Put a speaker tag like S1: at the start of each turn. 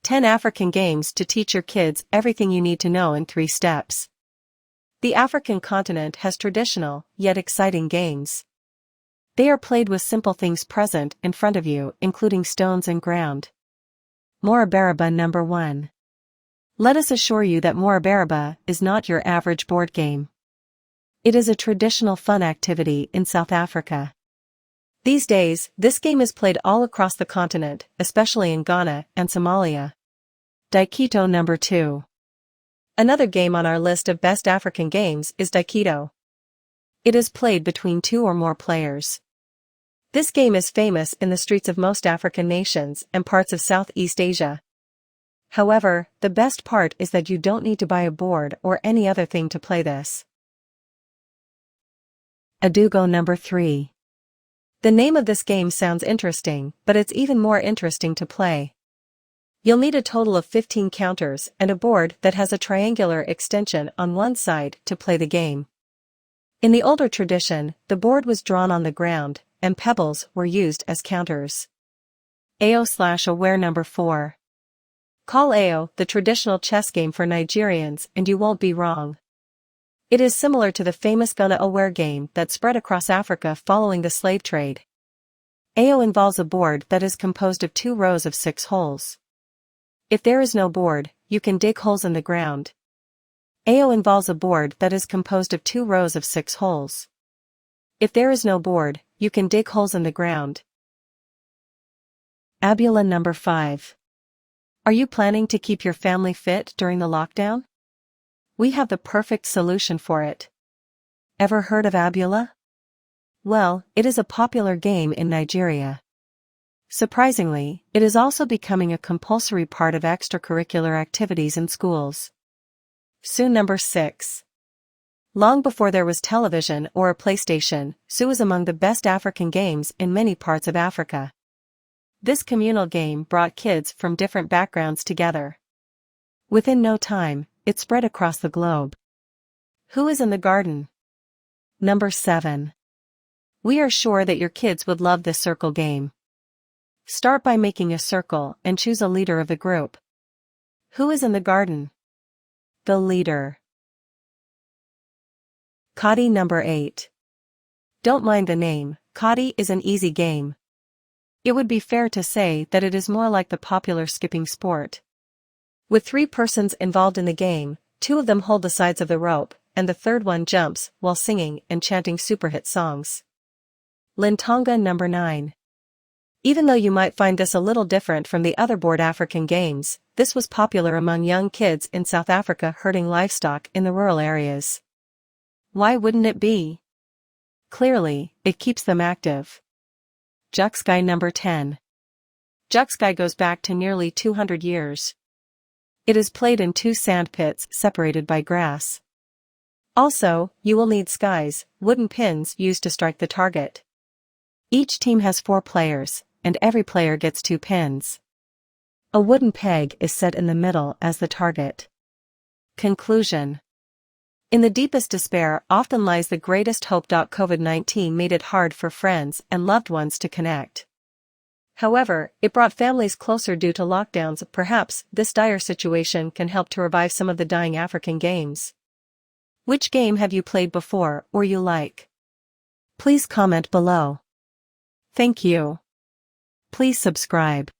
S1: 10 African games to teach your kids everything you need to know in 3 steps. The African continent has traditional, yet exciting games. They are played with simple things present in front of you, including stones and ground. Baraban number 1. Let us assure you that Baraban is not your average board game. It is a traditional fun activity in South Africa. These days, this game is played all across the continent, especially in Ghana and Somalia. Daikito number 2. Another game on our list of best African games is Daikito. It is played between 2 or more players. This game is famous in the streets of most African nations and parts of Southeast Asia. However, the best part is that you don't need to buy a board or any other thing to play this. Adugo number 3. The name of this game sounds interesting, but it's even more interesting to play. You'll need a total of 15 counters and a board that has a triangular extension on one side to play the game. In the older tradition, the board was drawn on the ground, and pebbles were used as counters. Ayo/Aware number 4. Call Ayo the traditional chess game for Nigerians and you won't be wrong. It is similar to the famous Ghana Aware game that spread across Africa following the slave trade. Ayo involves a board that is composed of 2 rows of 6 holes. If there is no board, you can dig holes in the ground. Ayo involves a board that is composed of 2 rows of 6 holes. If there is no board, you can dig holes in the ground. Abuela number 5. Are you planning to keep your family fit during the lockdown? We have the perfect solution for it. Ever heard of Abuela? Well, it is a popular game in Nigeria. Surprisingly, it is also becoming a compulsory part of extracurricular activities in schools. Su number 6. Long before there was television or a PlayStation, Su is among the best African games in many parts of Africa. This communal game brought kids from different backgrounds together. Within no time, it spread across the globe. Who is in the garden? Number 7. We are sure that your kids would love this circle game. Start by making a circle and choose a leader of the group. Who is in the garden? The leader. Kati number 8. Don't mind the name, Kati is an easy game. It would be fair to say that it is more like the popular skipping sport. With 3 persons involved in the game, 2 of them hold the sides of the rope, and the third one jumps while singing and chanting superhit songs. Lintonga number 9. Even though you might find this a little different from the other board African games, this was popular among young kids in South Africa herding livestock in the rural areas. Why wouldn't it be? Clearly, it keeps them active. Jux Guy number 10. Jux Guy goes back to nearly 200 years. It is played in 2 sand pits separated by grass. Also, you will need skies, wooden pins used to strike the target. Each team has 4 players, and every player gets 2 pins. A wooden peg is set in the middle as the target. Conclusion. In the deepest despair often lies the greatest hope. COVID-19 made it hard for friends and loved ones to connect. However, it brought families closer due to lockdowns. Perhaps this dire situation can help to revive some of the dying African games. Which game have you played before or you like? Please comment below. Thank you. Please subscribe.